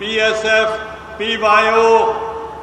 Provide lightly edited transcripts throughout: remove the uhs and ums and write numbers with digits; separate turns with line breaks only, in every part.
PSF, PYO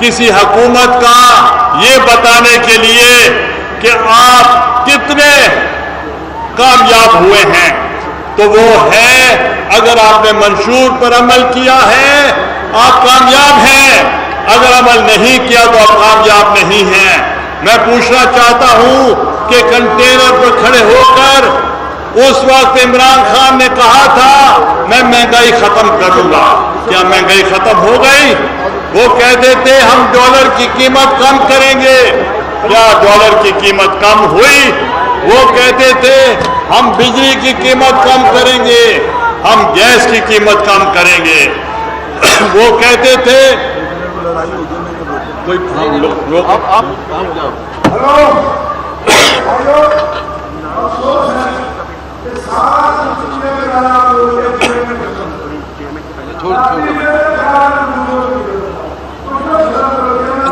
کسی حکومت کا یہ بتانے کے لیے کہ آپ کتنے کامیاب ہوئے ہیں، تو وہ ہے اگر آپ نے منشور پر عمل کیا ہے آپ کامیاب ہیں، اگر عمل نہیں کیا تو آپ کامیاب نہیں ہیں۔ میں پوچھنا چاہتا ہوں کہ کنٹینر پر کھڑے ہو کر اس وقت عمران خان نے کہا تھا میں مہنگائی ختم کروں گا، کیا مہنگائی ختم ہو گئی؟ وہ کہتے تھے ہم ڈالر کی قیمت کم کریں گے، کیا ڈالر کی قیمت کم ہوئی؟ وہ کہتے تھے ہم بجلی کی قیمت کم کریں گے، ہم گیس کی قیمت کم کریں گے۔ وہ کہتے تھے کوئی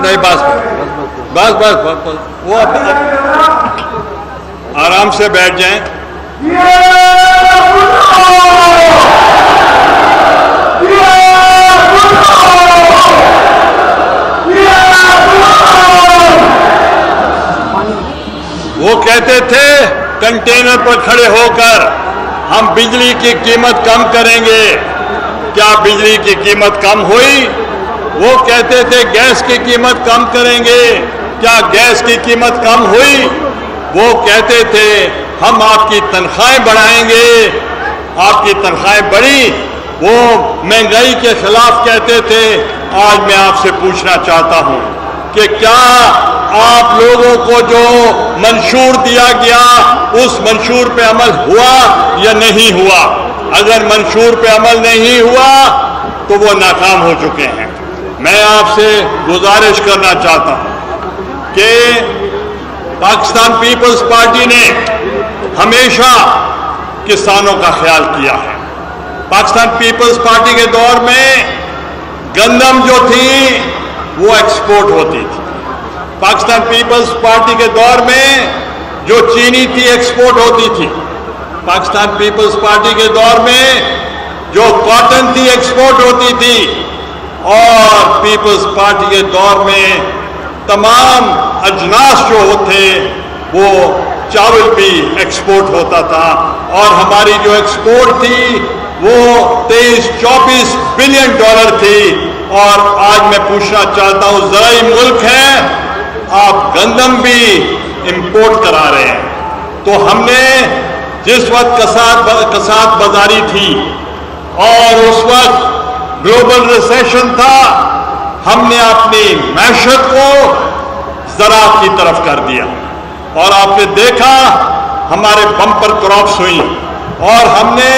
نہیں، بس وہ آرام سے بیٹھ جائیں۔ وہ کہتے تھے کنٹینر پر کھڑے ہو کر ہم بجلی کی قیمت کم کریں گے، کیا بجلی کی قیمت کم ہوئی؟ وہ کہتے تھے گیس کی قیمت کم کریں گے، کیا گیس کی قیمت کم ہوئی؟ وہ کہتے تھے ہم آپ کی تنخواہیں بڑھائیں گے، آپ کی تنخواہیں بڑھی۔ وہ مہنگائی کے خلاف کہتے تھے۔ آج میں آپ سے پوچھنا چاہتا ہوں کہ کیا آپ لوگوں کو جو منشور دیا گیا اس منشور پہ عمل ہوا یا نہیں ہوا؟ اگر منشور پہ عمل نہیں ہوا تو وہ ناکام ہو چکے ہیں۔ میں آپ سے گزارش کرنا چاہتا ہوں کہ پاکستان پیپلز پارٹی نے ہمیشہ کسانوں کا خیال کیا ہے۔ پاکستان پیپلز پارٹی کے دور میں گندم جو تھی وہ ایکسپورٹ ہوتی تھی۔ پاکستان پیپلز پارٹی کے دور میں جو چینی تھی ایکسپورٹ ہوتی تھی۔ پاکستان پیپلز پارٹی کے دور میں جو کاٹن تھی ایکسپورٹ ہوتی تھی، اور پیپلز پارٹی کے دور میں تمام اجناس جو ہوتے وہ چاول بھی ایکسپورٹ ہوتا تھا، اور ہماری جو ایکسپورٹ تھی وہ 23-24 بلین ڈالر تھی۔ اور آج میں پوچھنا چاہتا ہوں زرعی ملک ہے، آپ گندم بھی امپورٹ کرا رہے ہیں۔ تو ہم نے جس وقت کساد بازاری تھی اور اس وقت گلوبل ریسیشن تھا، ہم نے اپنی معیشت کو زراعت کی طرف کر دیا، اور آپ نے دیکھا ہمارے بمپر کراپس ہوئی، اور ہم نے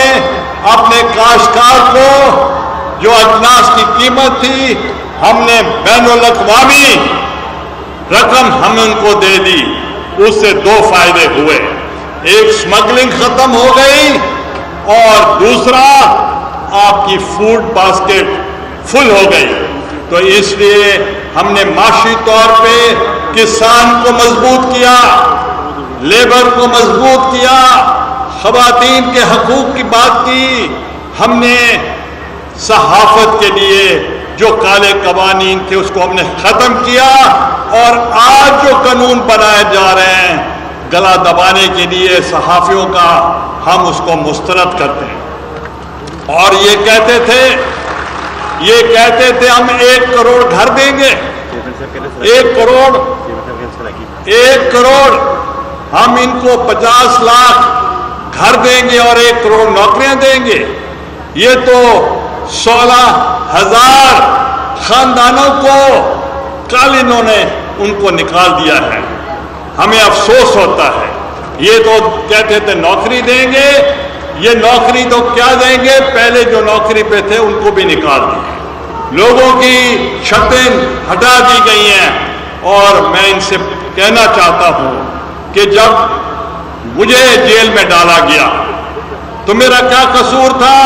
اپنے کاشتکار کو جو اجناس کی قیمت تھی ہم نے بین الاقوامی رقم ہم ان کو دے دی۔ اس سے دو فائدے ہوئے، ایک سمگلنگ ختم ہو گئی، اور دوسرا آپ کی فوڈ باسکٹ فل ہو گئی۔ تو اس لیے ہم نے معاشی طور پہ کسان کو مضبوط کیا، لیبر کو مضبوط کیا، خواتین کے حقوق کی بات کی، ہم نے صحافت کے لیے جو کالے قوانین تھے اس کو ہم نے ختم کیا، اور آج جو قانون بنائے جا رہے ہیں گلا دبانے کے لیے صحافیوں کا، ہم اس کو مسترد کرتے ہیں۔ اور یہ کہتے تھے ہم 1 کروڑ گھر دیں گے، 1 کروڑ ہم ان کو 50 لاکھ گھر دیں گے اور 1 کروڑ نوکریاں دیں گے۔ یہ تو 16,000 خاندانوں کو کل انہوں نے ان کو نکال دیا ہے۔ ہمیں افسوس ہوتا ہے، یہ تو کہتے تھے نوکری دیں گے، یہ نوکری تو کیا دیں گے، پہلے جو نوکری پہ تھے ان کو بھی نکال دیا، لوگوں کی چھتیں ہٹا دی گئی ہیں۔ اور میں ان سے کہنا چاہتا ہوں کہ جب مجھے جیل میں ڈالا گیا تو میرا کیا قصور تھا؟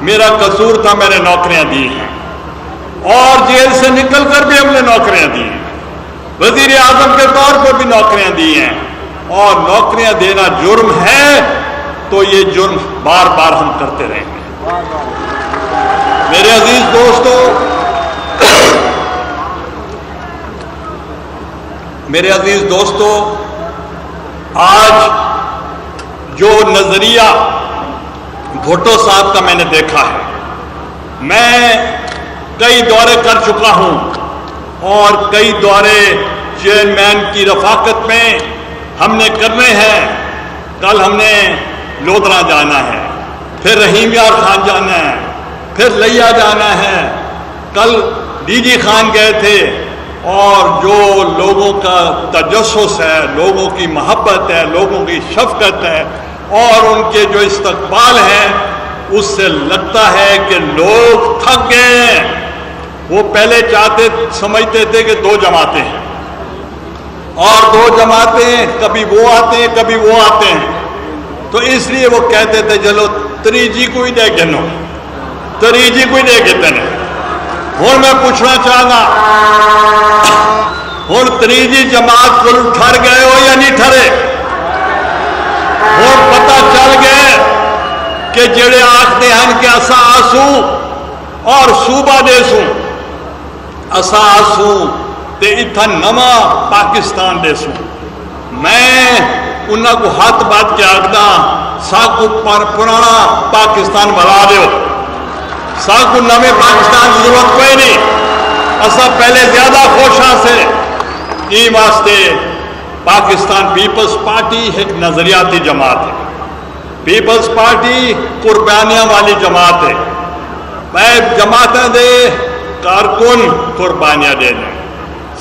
میرا قصور تھا میں نے نوکریاں دی ہیں، اور جیل سے نکل کر بھی ہم نے نوکریاں دی ہیں، وزیر اعظم کے طور پر بھی نوکریاں دی ہیں، اور نوکریاں دینا جرم ہے تو یہ جرم بار بار ہم کرتے رہیں گے۔ میرے عزیز دوستو، میرے عزیز دوستو، آج جو نظریہ بھٹو صاحب کا میں نے دیکھا ہے، میں کئی دورے کر چکا ہوں اور کئی دورے چیئرمین کی رفاقت میں ہم نے کرنے ہیں۔ کل ہم نے لودھرا جانا ہے، پھر رحیم یار خان جانا ہے، پھر لیا جانا ہے، کل ڈی جی خان گئے تھے، اور جو لوگوں کا تجسس ہے، لوگوں کی محبت ہے، لوگوں کی شفقت ہے اور ان کے جو استقبال ہے، اس سے لگتا ہے کہ لوگ تھک گئے ہیں۔ وہ پہلے سمجھتے تھے کہ دو جماعتیں ہیں اور دو جماعتیں کبھی وہ آتے ہیں کبھی وہ آتے ہیں، تو اس لیے وہ کہتے تھے چلو تریجی کوئی دے گنو، تریجی کوئی دے گتنے۔ ہوں میں پوچھنا چاہنا، ہوں تریجی جماعت کو ٹھر گئے ہو یا نہیں ٹھرے؟ ہوں پتہ چل گئے کہ جڑے آختے ہیں کہ اسا آسوں اور صوبہ دے سوں، اسا آسوں تے اتھا نواں پاکستان دے سوں۔ میں انہاں کو ہاتھ بات کے آگدا ساکو پرانا پاکستان بنا دیو، ساکو نوے پاکستان کی ضرورت کوئی نہیں، اسا پہلے زیادہ خوشاں سے۔ ای واسطے پاکستان پیپلز پارٹی ایک نظریاتی جماعت ہے، پیپلز پارٹی قربانیاں والی جماعت ہے۔ میں جماعتیں دے کارکن قربانیاں دے دیں،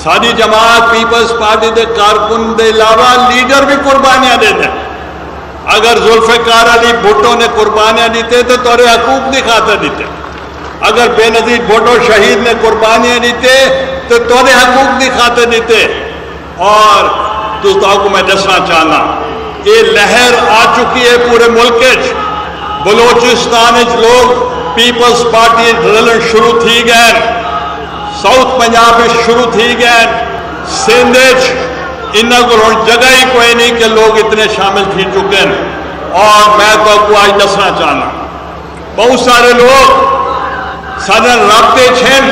ساری جماعت پیپلز پارٹی دے کارکن دے علاوہ لیڈر بھی قربانیاں دے دیں۔ اگر ذوالفقار علی بھٹو نے قربانیاں دیتے تو تورے حقوق دی خاطر دیتے، اگر بے نظیر بھٹو شہید نے قربانیاں دیتے تو تورے حقوق دی خاطر دیتے۔ اور دوستوں کو میں دسنا چاہنا، یہ لہر آ چکی ہے پورے ملک، بلوچستان لوگ پیپلز پارٹی رلن شروع تھی گئے، ساؤتھ پنجاب شروع تھی گئے، سندھ انہاں کو جگہ ہی کوئی نہیں کہ لوگ اتنے شامل تھی چکے ہیں۔ اور میں تو کو آج دسنا چاہنا، بہت سارے لوگ سادن رابطے چھن،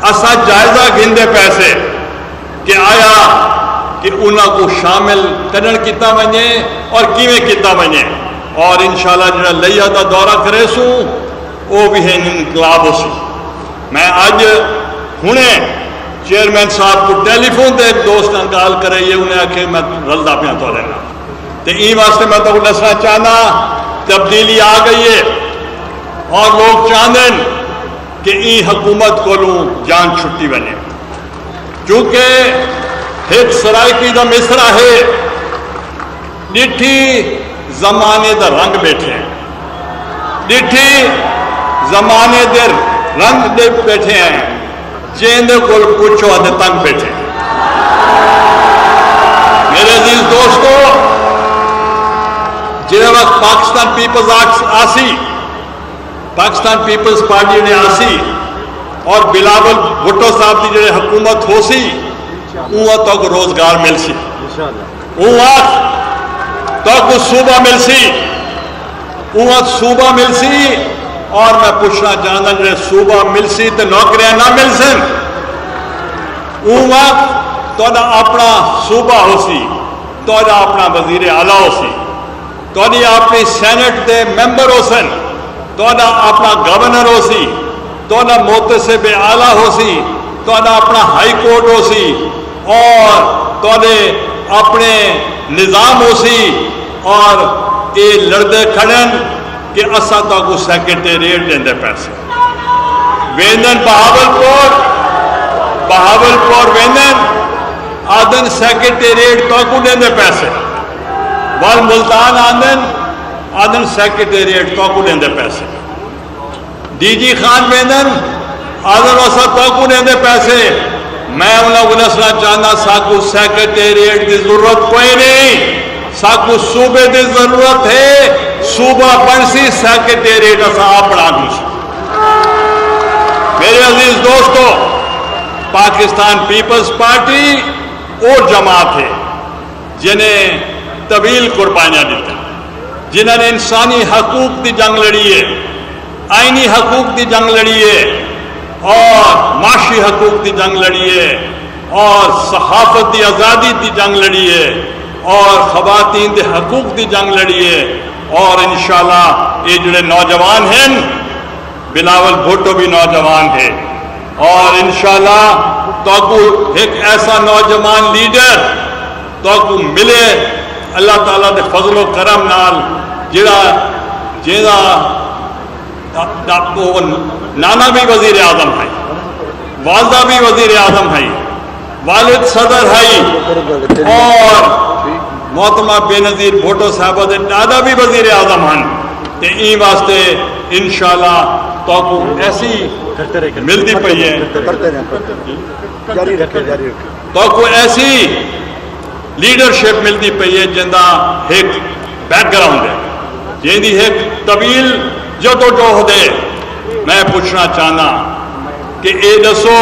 اسا جائزہ گھندے پیسے کہ آیا کہ انہاں کو شامل کرن کیتا ونجے اور کیویں کیتا ونجے، اور انشاءاللہ جڑا لیا دا دورہ کرے سو وہ بھی ہے انقلاب ہو سی۔ میں آج ہنے چیئرمین صاحب کو ٹیلی فون تے ایک دوست انکال کرے یہ انہیں آکھے میں رلدا پیا تو رہنا، تے ای واسطے میں تو دسنا چاہنا تبدیلی آ گئی ہے اور لوگ چاہندن کہ ای حکومت کو جان چھٹی بنے، کیونکہ ایک سرائکی دا مصرع ہے، ڈٹھی زمانے دا رنگ بیٹھے ہیں، ڈٹھی زمانے دے رنگ دے بیٹھے ہیں، چیندے کو پوچھو آدھے تنگ بیٹھے۔ میرے عزیز دوستو، جنہیں وقت پاکستان پیپلز آسی، پاکستان پیپلز پارٹی نے آسی اور بلاول بھٹو صاحب کی جڑے حکومت ہو سی، اوہ تک روزگار مل سی، اوہ تک صوبہ مل سی، اوہ صوبہ مل سی۔ اور میں پوچھنا چاہتا جڑے صوبہ مل سی تو نوکریاں نہ مل سن، اوہ تو اپنا صوبہ ہو سی، تو اپنا وزیر اعلیٰ ہو سی، تو اپنی سینٹ دے ممبر ہو سن، تو اپنا گورنر ہو سی، تو محتسب اعلیٰ ہو سی، تو اپنا ہائی کورٹ ہو سی، اور تو اپنے نظام ہو سی، اور یہ لڑدے کھڑن کہ اسا تو کو سیکریٹریٹ دیندے پیسے ویندن بہاولپور ویندن آدن سیکریٹریٹ تو کو دیندے پیسے، وال ملتان آدن سیکریٹریٹ تو کو دیندے پیسے، ڈی جی خان ویندن آدن اسا تو کو دیندے پیسے۔ میں انہوں کو دسنا چاہنا ساکو سیکریٹریٹ کی ضرورت کوئی نہیں، ساکو صوبے کی ضرورت ہے، صوبہ بنسی سیکریٹریٹ اسا آپ بنا دوں۔ میرے عزیز دوستو، پاکستان پیپلز پارٹی اور جماعت ہے جنہیں طویل قربانیاں دیتے، جنہوں نے انسانی حقوق کی جنگ لڑی ہے، آئینی حقوق کی جنگ لڑی ہے، اور معاشی حقوق کی جنگ لڑی ہے، اور صحافت دی آزادی دی جنگ لڑی ہے اور خواتین دے حقوق دی جنگ لڑی ہے اور انشاءاللہ یہ جڑے نوجوان ہیں بلاول بھٹو بھی نوجوان ہے اور انشاءاللہ تو کو ایک ایسا نوجوان لیڈر تو کو ملے اللہ تعالیٰ دے فضل و کرم نال جیڑا نانا بھی وزیر اعظم ہے والدہ بھی وزیر اعظم ہے والد صدر ہے اور محترمہ بے نظیر بھٹو صاحبہ دے دادا بھی وزیر اعظم ہیں تے این واسطے انشاءاللہ تو کو ایسی ملتی پئی ہے تو کو ایسی لیڈرشپ ملتی پئی ہے جندا ایک بیک گراؤنڈ ہے جیندی ایک طویل جدوجہد ہے میں پوچھنا چاہنا کہ اے دسو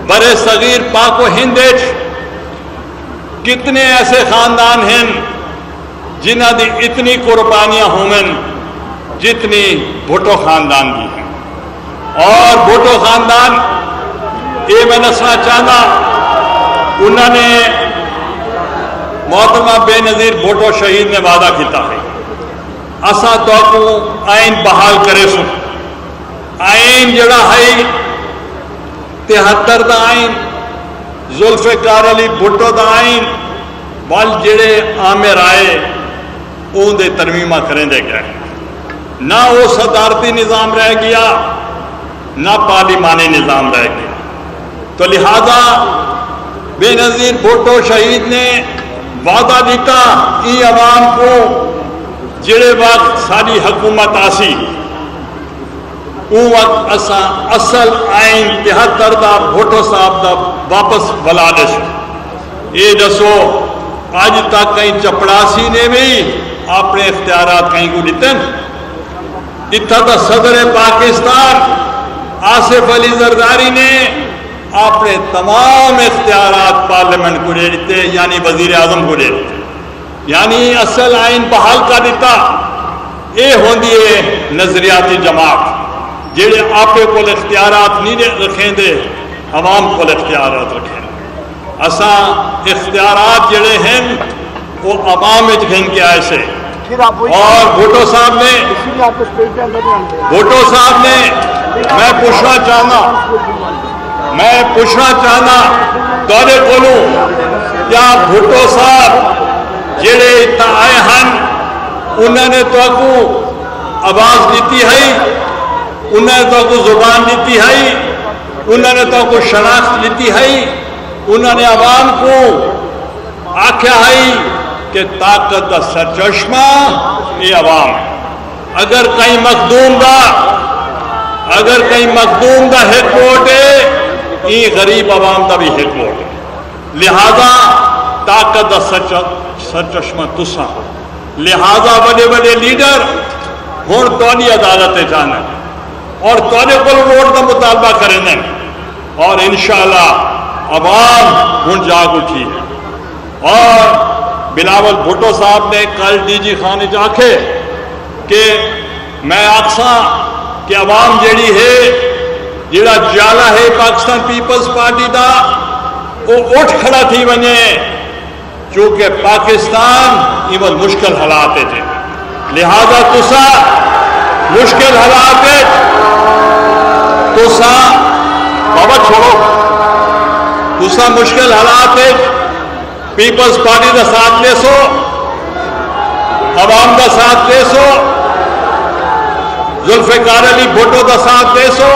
برے صغیر پاک و ہند کتنے ایسے خاندان ہیں جنہ دی اتنی قربانیاں ہومن جتنی بھٹو خاندان دی ہیں اور بھٹو خاندان یہ میں نسنا چاہنا انہوں نے محترمہ بے نظیر بھٹو شہید نے وعدہ کیتا ہے اسا تو کو آئین بحال کرے سو آئین جڑا ہے 73 دا آئین ذوالفقار علی بھٹو دا آئین بل جڑے عامر آئے اون دے ترمیمہ کریں دے گئے نہ وہ صدارتی نظام رہ گیا نہ پارلیمانی نظام رہ گیا تو لہذا بے نظیر بھٹو شہید نے وعدہ دیتا ای عوام کو جڑے وقت ساری حکومت آسی اون وقت اصل آئین 73 دا بھٹو صاحب دا واپس بلا دسو یہ دسو آج تک کہیں چپڑاسی نے بھی اپنے اختیارات کہیں کو دیتے اتھا تا صدر پاکستان آصف علی زرداری نے اپنے تمام اختیارات پارلیمنٹ کو دے دیتے یعنی وزیر اعظم کو دے دیتے یعنی اصل آئین بحال کا دیتا اے ہوندی ہے نظریاتی جماعت جڑے آپے کو اختیارات نہیں رکھیں دے عوام کو اختیارات رکھیں اساں اختیارات جڑے ہیں وہ عوام جن کے ایسے اور بھٹو صاحب نے میں پوچھنا چاہنا دورے کولوں کیا بھٹو صاحب جڑے اتنا آئے ہیں انہوں نے تو کو آواز دیتی ہے انہوں نے تو کو زبان دیتی ہے انہوں نے تو کو شناخت دیتی ہے انہوں نے عوام کو آکھیا ہے کہ طاقت دا سرچشمہ یہ عوام ہے اگر کہیں مخدوم دا ہیڈ ووٹ ہے یہ غریب عوام دا بھی ہیڈ ووٹ ہے لہذا طاقت دا سرچشمہ تسا لہذا بڑے بڑے لیڈر ہون تولی عدالت جانا اور تولی کو ووٹ دا مطالبہ کرنے اور انشاءاللہ عوام ہون جاگ اٹھی ہے اور بلاول بھٹو صاحب نے کل ڈی جی خانے جاکھے کہ میں آکساں کہ عوام جیڑی ہے جیڑا جالا ہے پاکستان پیپلز پارٹی دا وہ اٹھ کھڑا تھی ونے چونکہ پاکستان ایول مشکل حالات ہے لہذا تسا مشکل حالات ہے تسا بابا چھوڑو تسا مشکل حالات ہے پیپلز پارٹی دا ساتھ لے سو عوام دا ساتھ لے سو ذوالفقار علی بھٹو دا ساتھ دے سو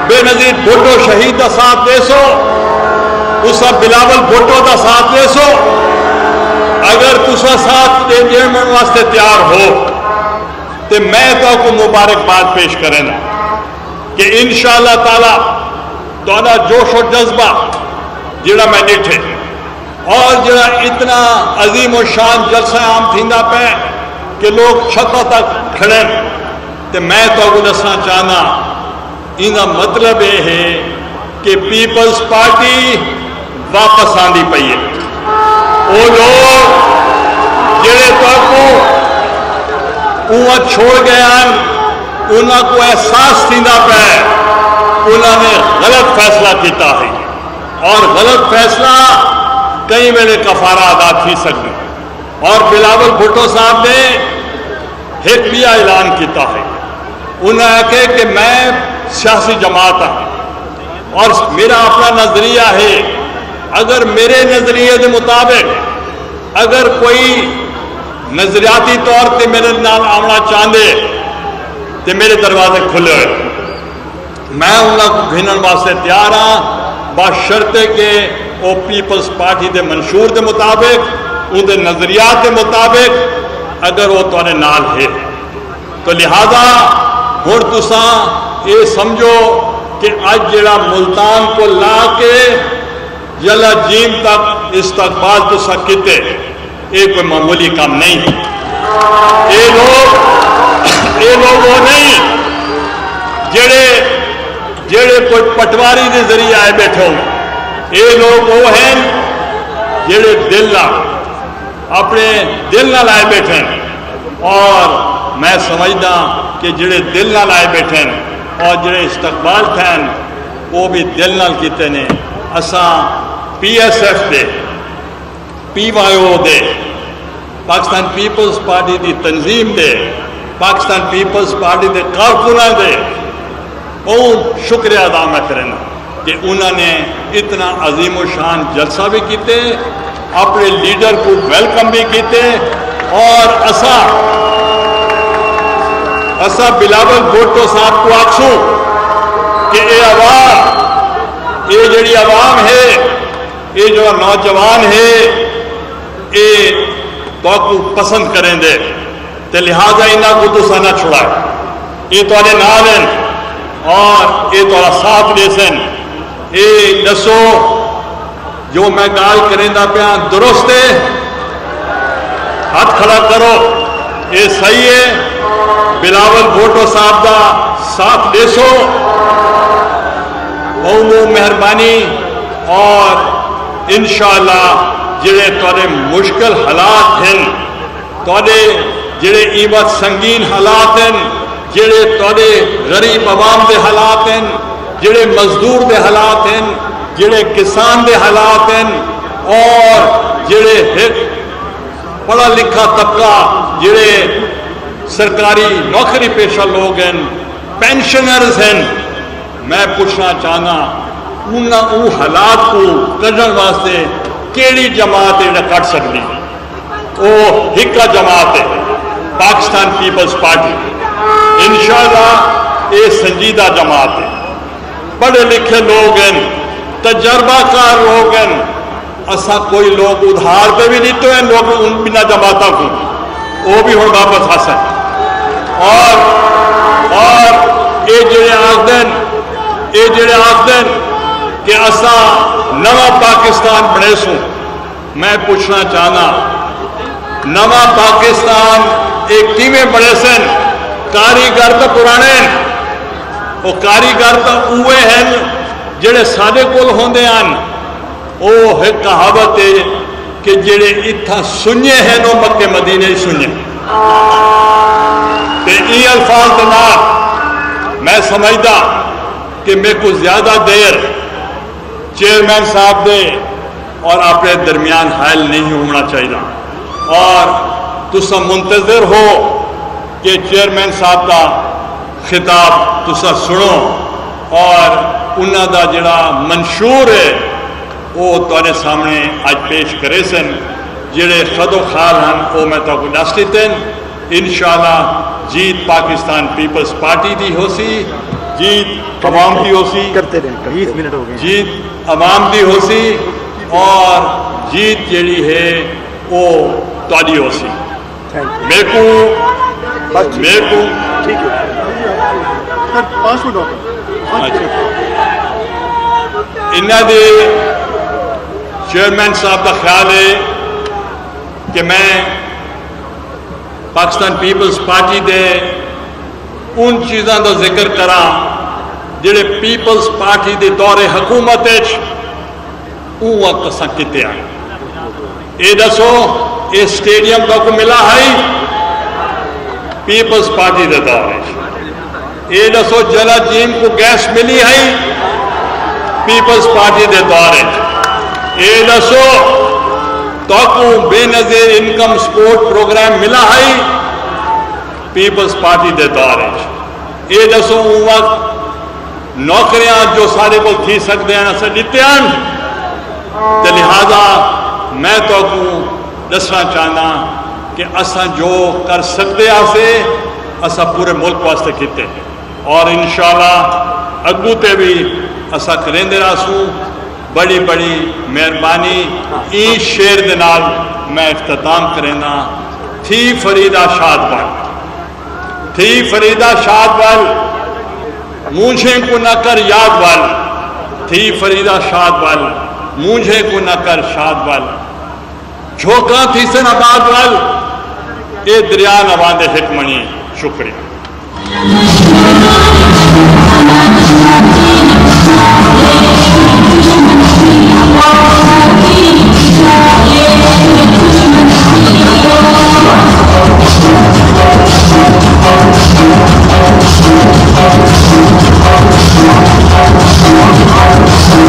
بے نظیر بھٹو شہید دا ساتھ دے سو تسا بلاول بھٹو دا ساتھ دے سو اگر تسا ساتھ دے من واسطے تیار ہو تو میں تو کو مبارکباد پیش کریں کہ انشاءاللہ تعالی تہاڈا جوش و جذبہ جڑا میں ڈٹھے اور جڑا اتنا عظیم و شان جلسہ عام تھیندا پہ کہ لوگ چھتوں تک کھڑے تو میں تو کو دسنا چاہنا ان کا مطلب یہ ہے کہ پیپلز پارٹی واپس آندی پئی ہے وہ لوگ جڑے تو کو چھوڑ گئے ہیں انہوں کو احساس تھیندا پہ انہوں نے غلط فیصلہ کیتا ہے اور غلط فیصلہ کئی ویلے کفارہ ادا تھی سکتے. اور بلاول بھٹو صاحب نے ایک بھی اعلان کیتا ہے. انہوں نے کہا کہ میں سیاسی جماعت ہوں اور میرا اپنا نظریہ ہے. اگر میرے نظریے کے مطابق اگر کوئی نظریاتی طور پہ میرے نال آنا چاہتے تو میرے دروازے کھلے ہوئے. میں انہوں کو گھنن واسطے تیار ہاں بشرطے کہ وہ پیپلز پارٹی کے منشور کے مطابق ان کے نظریات کے مطابق اگر وہ تھوڑے نال ہے. تو لہذا ہوں تساں یہ سمجھو کہ اج جڑا ملتان کو لا کے جلا جیم تک استقبال تساں کیتے یہ کوئی معمولی کام نہیں. یہ لوگ وہ نہیں جڑے کوئی پٹواری کے ذریعے آئے بیٹھے ہو. یہ لوگ وہ ہیں جڑے دل اپنے دل نہ لائے بیٹھے ہیں. اور میں سمجھدا کہ جڑے دل نہ لائے بیٹھے ہیں اور جڑے استقبال تھے وہ بھی دل نال کیتے نے. اساں پی ایس ایف دے پی وائی او دے پاکستان پیپلز پارٹی دی تنظیم دے پاکستان پیپلز پارٹی دے کارکناں دے شکریہ ادا میں کرنا کہ انہوں نے اتنا عظیم و شان جلسہ بھی کیتے اپنے لیڈر کو ویلکم بھی کیتے. اور اسا بلاول بھٹو صاحب کو آکسوں کہ یہ جڑی عوام ہے یہ جو نوجوان ہے یہ تو پسند کریں دے تو لہذا انہوں کو تو نہ چھڑائے. یہ تھوڑے نال ہیں اور یہ تھوڑا ساتھ دے سن. یہ دسو جو میں گال کریں دا پیا درست ہے؟ ہاتھ کھڑا کرو. یہ صحیح ہے؟ بلاول بھٹو صاحب دا ساتھ دے سو. بہت مہربانی. اور انشاءاللہ جڑے تھوڑے مشکل حالات ہیں تھوڑے جڑے ایوت سنگین حالات ہیں جڑے تھوڑے غریب عوام دے حالات ہیں جڑے مزدور دے حالات ہیں جڑے کسان دے حالات ہیں اور جڑے پڑھا لکھا طبقہ جڑے سرکاری نوکری پیشہ لوگ ہیں پینشنرز ہیں میں پوچھنا چاہنا ان حالات کو کرنے واسطے کیڑی جماعت ہے کٹ سکتی؟ وہ ہکا جماعت ہے پاکستان پیپلز پارٹی. انشاءاللہ یہ سنجیدہ جماعت ہے. پڑھے لکھے لوگ ہیں تجربہ کار لوگ ہیں. اسا کوئی لوگ ادھار پہ بھی نہیں تو ہیں لوگ ان بنا جماعتوں کو وہ بھی ہوں واپس حاصل. اور یہ جڑے آخدن کہ اسا نواں پاکستان بنے سوں میں پوچھنا چاہنا نواں پاکستان ایک ٹیمیں بڑے سن. کاریگر تو پرانے وہ کاریگر تو اوے ہیں جڑے سارے کول ہوندے ہیں. وہ ایک کہاوت ہے کہ جڑے اتھا سنجے ہیں وہ مکے مدینے ہی سنجے. یہ الفاظ کے نال میں سمجھدا کہ میرے کو زیادہ دیر چیئرمین صاحب دے اور اپنے درمیان حائل نہیں ہونا چاہیے. اور تسا منتظر ہو کہ چیئرمین صاحب کا خطاب تسا سنو اور انہوں دا جڑا منشور ہے وہ تھوڑے سامنے اج پیش کرے سن. جڑے خد و خال ہیں وہ میں تو دس دیتے ہیں. انشاءاللہ جیت پاکستان پیپلز پارٹی دی ہو سی. جیت عوام دی ہو سی. کرتے رہیں 20 منٹ ہو گئے. جیت عوام دی ہو سی اور جیت جیڑی ہے وہ تاری ہو سی. میرے کو ٹھیک ہے 5 منٹ انہوں دے چیئرمین صاحب کا خیال ہے کہ میں پاکستان پیپلز پارٹی دے ان چیزاں کا ذکر کرا جڑے پیپلز پارٹی دے دور حکومت وقت اساں کیتے ہیں. یہ دسو یہ اسٹیڈیم کا کو ملا ہے پیپلز پارٹی دے دور. یہ دسو جلا جیم کو گیس ملی ہے پیپلز پارٹی دے دور اے دسو تو بے نظیر انکم سپورٹ پروگرام ملا ہے پیپلز پارٹی دے دور اے دسو وقت نوکریاں جو سارے کو تھی سکتے ہیں اسے دیتے ہیں تو لہذا میں تو دسنا چاہنا کہ اساں جو کر سکتے آسے اساں پورے ملک واسطے کیتے اور انشاءاللہ اگو تے بھی اساں کریندے راسوں بڑی بڑی مہربانی ای شیر دے نال میں اختتام کرینا تھی فریدہ شاد بل تھی فریدہ شاد بل مونجھے کو نہ کر یاد بل تھی فریدہ شاد بل مونجھے کو نہ کر شاد بل جھوکاں تھی سن آباد بل اے دریا نواندے حکمنی شکریہ